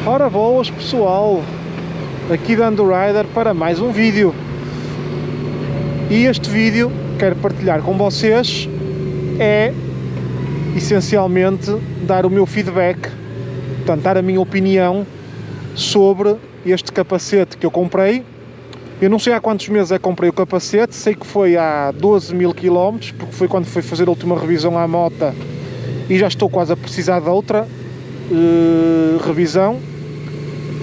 Ora boas pessoal, aqui da Andorider para mais um vídeo. E este vídeo quero partilhar com vocês é essencialmente dar o meu feedback, portanto dar a minha opinião sobre este capacete que eu comprei. Eu não sei há quantos meses é que comprei o capacete, sei que foi há 12.000 km, porque foi quando fui fazer a última revisão à moto e já estou quase a precisar de outra revisão.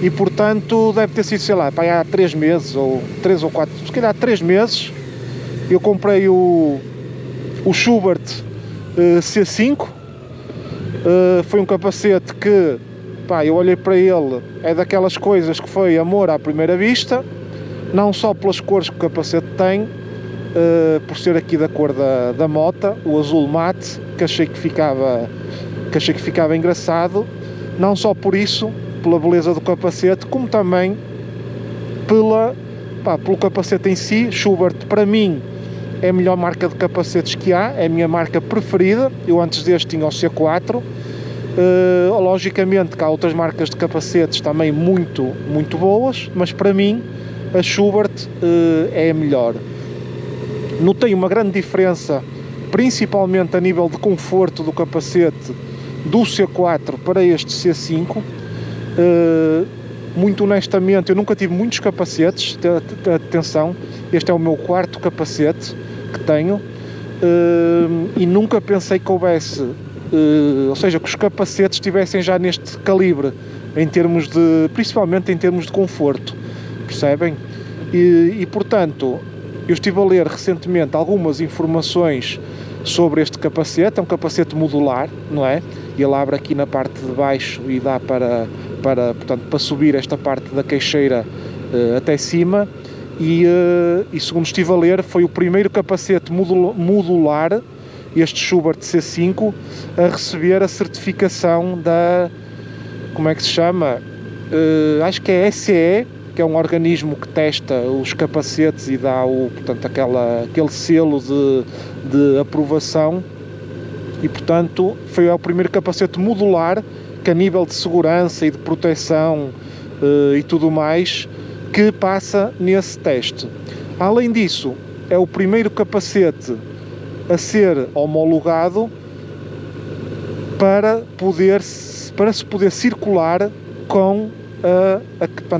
E portanto deve ter sido, sei lá, há 3 meses ou 3 ou 4, se calhar 3 meses eu comprei o Schubert C5. Foi um capacete que, eu olhei para ele, é daquelas coisas que foi amor à primeira vista, não só pelas cores que o capacete tem, por ser aqui da cor da moto, o azul mate, que achei que ficava engraçado, não só por isso, pela beleza do capacete, como também pelo capacete em si. Schubert para mim é a melhor marca de capacetes que há, é a minha marca preferida. Eu antes deste tinha o C4, logicamente que há outras marcas de capacetes também muito boas, mas para mim a Schubert é a melhor. Notei uma grande diferença, principalmente a nível de conforto do capacete do C4 para este C5. Muito honestamente, eu nunca tive muitos capacetes, atenção, este é o meu 4º capacete que tenho, e nunca pensei que houvesse, ou seja, que os capacetes estivessem já neste calibre, principalmente em termos de conforto, percebem? E portanto, eu estive a ler recentemente algumas informações sobre este capacete. É um capacete modular, não é? Ele abre aqui na parte de baixo e dá para subir esta parte da queixeira até cima. E segundo estive a ler, foi o primeiro capacete modular, este Schubert C5, a receber a certificação da, como é que se chama? Acho que é SCE, que é um organismo que testa os capacetes e dá aquele selo de aprovação. E portanto foi o primeiro capacete modular que, a nível de segurança e de proteção e tudo mais, que passa nesse teste. Além disso, é o primeiro capacete a ser homologado para se poder circular com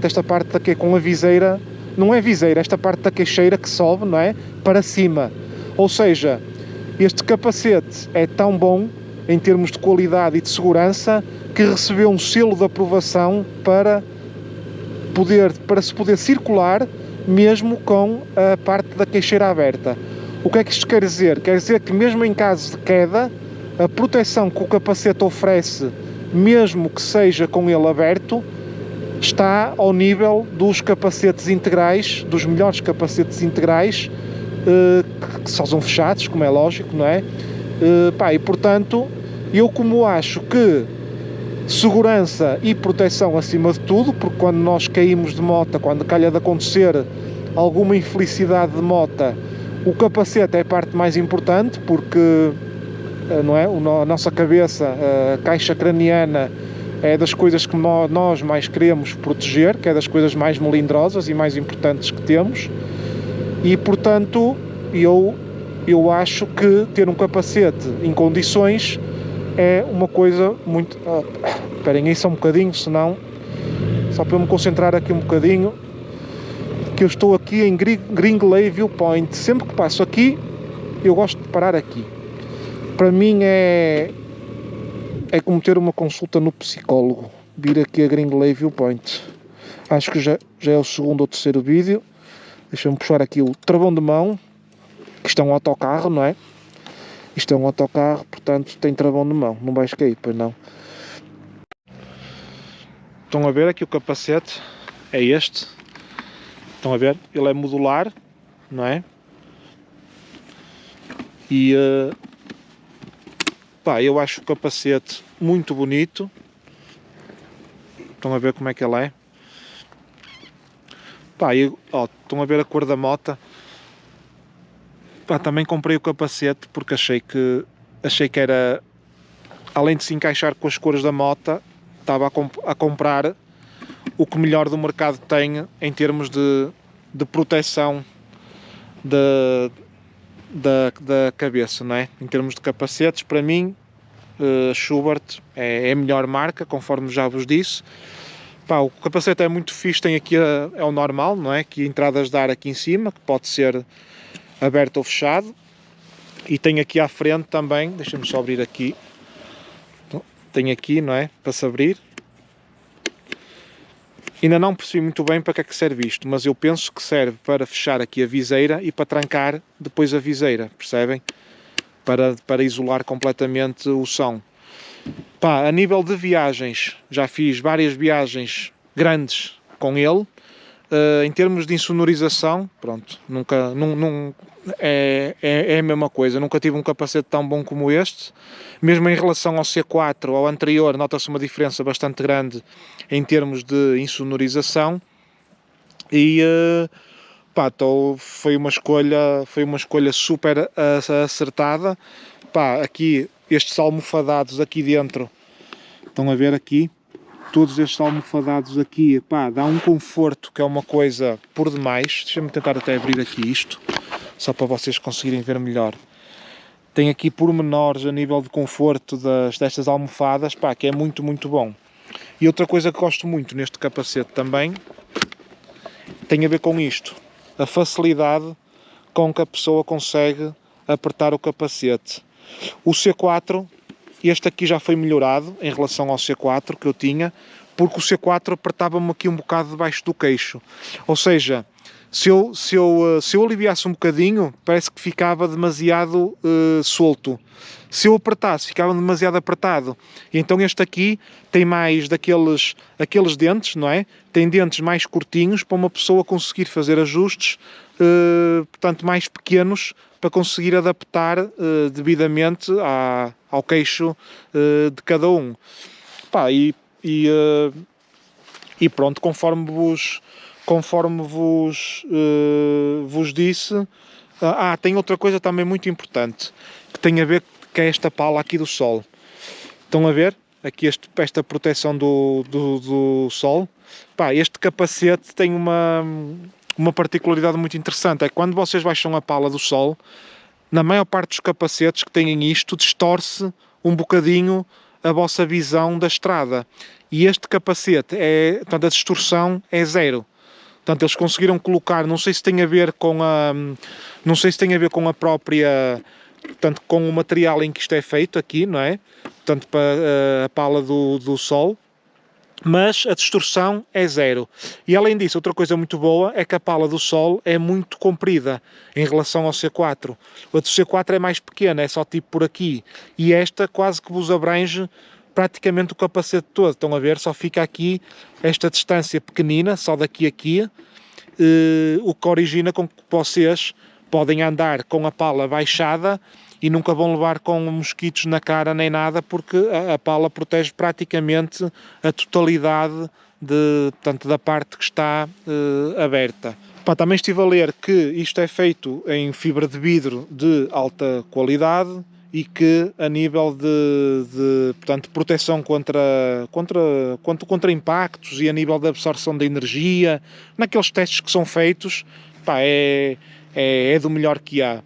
esta parte aqui, com a viseira, não é viseira, esta parte da queixeira que sobe, não é? Para cima. Ou seja, este capacete é tão bom em termos de qualidade e de segurança que recebeu um selo de aprovação para se poder circular mesmo com a parte da queixeira aberta. O que é que isto quer dizer? Quer dizer que mesmo em caso de queda, a proteção que o capacete oferece, mesmo que seja com ele aberto, está ao nível dos capacetes integrais, dos melhores capacetes integrais, que só são fechados, como é lógico, não é? E portanto, eu como acho que segurança e proteção acima de tudo, porque quando nós caímos de moto, quando calha de acontecer alguma infelicidade de moto, o capacete é a parte mais importante, porque não é? A nossa cabeça, a caixa craniana, é das coisas que nós mais queremos proteger, que é das coisas mais melindrosas e mais importantes que temos. E portanto eu acho que ter um capacete em condições é uma coisa muito... esperem aí só um bocadinho, senão, só para eu me concentrar aqui um bocadinho, que eu estou aqui em Gringley Viewpoint. Sempre que passo aqui eu gosto de parar aqui. Para mim é como ter uma consulta no psicólogo, vir aqui a Gringley Viewpoint. Acho que já é o 2º ou 3º vídeo. Deixa-me puxar aqui o travão de mão, que isto é um autocarro, não é? Isto é um autocarro, portanto tem travão de mão, não vais cair, pois não. Estão a ver aqui o capacete, é este. Estão a ver? Ele é modular, não é? E eu acho o capacete muito bonito. Estão a ver como é que ele é? Estão a ver a cor da moto. Também comprei o capacete porque achei que era, além de se encaixar com as cores da moto, estava a comprar o que melhor do mercado tem em termos de proteção da cabeça, não é? Em termos de capacetes, para mim, Schubert é a melhor marca, conforme já vos disse. Pá, o capacete é muito fixe, tem aqui é o normal, não é? Aqui entradas de ar aqui em cima, que pode ser aberto ou fechado. E tem aqui à frente também, deixa-me só abrir aqui. Tem aqui, não é? Para se abrir. Ainda não percebi muito bem para que é que serve isto, mas eu penso que serve para fechar aqui a viseira e para trancar depois a viseira, percebem? Para isolar completamente o som. Pá, a nível de viagens, já fiz várias viagens grandes com ele. Em termos de insonorização, pronto, nunca, é a mesma coisa, nunca tive um capacete tão bom como este. Mesmo em relação ao C4, ao anterior, nota-se uma diferença bastante grande em termos de insonorização. E pá, foi uma escolha super acertada. Pá, aqui estes almofadados aqui dentro, estão a ver aqui? Todos estes almofadados aqui, pá, dá um conforto que é uma coisa por demais. Deixa-me tentar até abrir aqui isto, só para vocês conseguirem ver melhor. Tem aqui pormenores a nível de conforto destas almofadas, pá, que é muito, muito bom. E outra coisa que gosto muito neste capacete também, tem a ver com isto. A facilidade com que a pessoa consegue apertar o capacete. O C4... Este aqui já foi melhorado em relação ao C4 que eu tinha, porque o C4 apertava-me aqui um bocado debaixo do queixo. Ou seja, se eu aliviasse um bocadinho, parece que ficava demasiado solto. Se eu apertasse, ficava demasiado apertado. E então este aqui tem mais aqueles dentes, não é? Tem dentes mais curtinhos para uma pessoa conseguir fazer ajustes, portanto, mais pequenos, para conseguir adaptar devidamente ao queixo de cada um. Pá, e pronto, conforme vos disse. Tem outra coisa também muito importante, que tem a ver com esta pala aqui do sol. Estão a ver? Aqui esta proteção do sol. Pá, este capacete tem uma particularidade muito interessante, é que quando vocês baixam a pala do sol, na maior parte dos capacetes que têm isto, distorce um bocadinho a vossa visão da estrada. E este capacete, portanto, a distorção é zero. Portanto, eles conseguiram colocar, não sei se tem a ver com a própria, portanto, com o material em que isto é feito aqui, não é? Portanto, para a pala do sol. Mas a distorção é zero. E além disso, outra coisa muito boa é que a pala do sol é muito comprida em relação ao C4. A do C4 é mais pequena, é só tipo por aqui. E esta quase que vos abrange praticamente o capacete todo. Estão a ver? Só fica aqui esta distância pequenina, só daqui a aqui, o que origina com que vocês podem andar com a pala baixada e nunca vão levar com mosquitos na cara nem nada, porque a pala protege praticamente a totalidade portanto, da parte que está aberta. Pá, também estive a ler que isto é feito em fibra de vidro de alta qualidade e que a nível portanto, proteção contra impactos e a nível de absorção da energia, naqueles testes que são feitos, pá, é do melhor que há.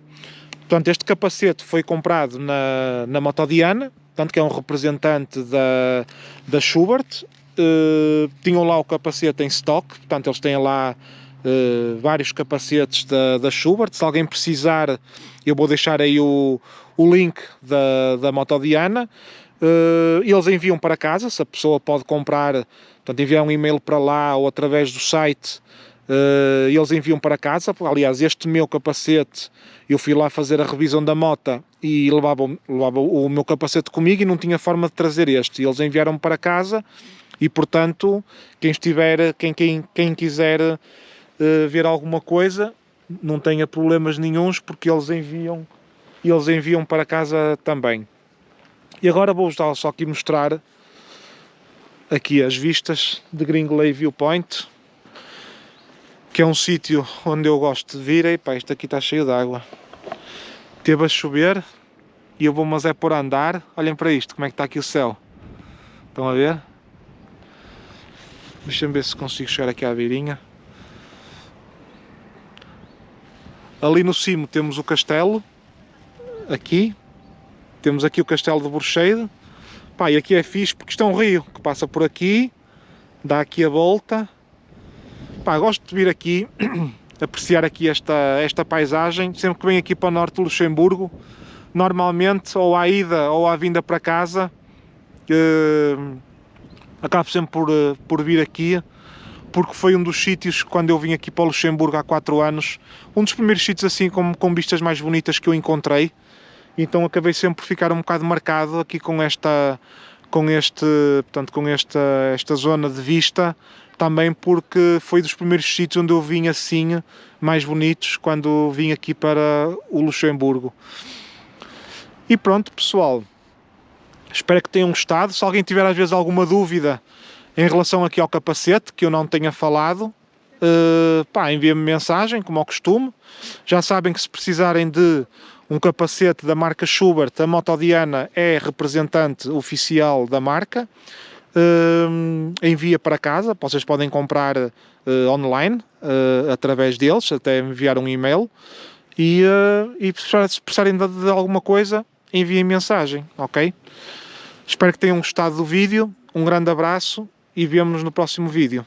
Portanto, este capacete foi comprado na Motodiana, portanto, que é um representante da Schubert. Tinham lá o capacete em stock, portanto, eles têm lá vários capacetes da Schubert. Se alguém precisar, eu vou deixar aí o link da Motodiana. Eles enviam para casa, se a pessoa pode comprar, portanto, enviar um e-mail para lá ou através do site. Eles enviam para casa. Aliás, este meu capacete, eu fui lá fazer a revisão da moto e levava o meu capacete comigo e não tinha forma de trazer este. Eles enviaram para casa e, portanto, quem quiser ver alguma coisa, não tenha problemas nenhuns, porque eles enviam para casa também. E agora vou-vos só aqui mostrar aqui as vistas de Gringeley Viewpoint, que é um sítio onde eu gosto de vir. E pá, isto aqui está cheio de água. Teve a chover e eu vou, mas é por andar. Olhem para isto, como é que está aqui o céu. Estão a ver? Deixa-me ver se consigo chegar aqui à beirinha. Ali no cimo temos o castelo, aqui. Temos aqui o castelo de Borcheide. Pá, e aqui é fixe porque isto é um rio que passa por aqui, dá aqui a volta. Pá, gosto de vir aqui, apreciar aqui esta paisagem. Sempre que venho aqui para o norte do Luxemburgo, normalmente, ou à ida ou à vinda para casa, acabo sempre por vir aqui, porque foi um dos sítios, quando eu vim aqui para o Luxemburgo há 4 anos, um dos primeiros sítios assim com vistas mais bonitas que eu encontrei. Então acabei sempre por ficar um bocado marcado aqui com esta zona de vista, também porque foi dos primeiros sítios onde eu vim assim, mais bonitos, quando vim aqui para o Luxemburgo. E pronto, pessoal, espero que tenham gostado. Se alguém tiver às vezes alguma dúvida em relação aqui ao capacete, que eu não tenha falado, envia-me mensagem, como ao costume. Já sabem que se precisarem de um capacete da marca Schubert, a Motodiana é representante oficial da marca. Envia para casa, vocês podem comprar online, através deles, até enviar um e-mail. E se precisarem de alguma coisa, enviem mensagem, ok? Espero que tenham gostado do vídeo. Um grande abraço e vemo-nos no próximo vídeo.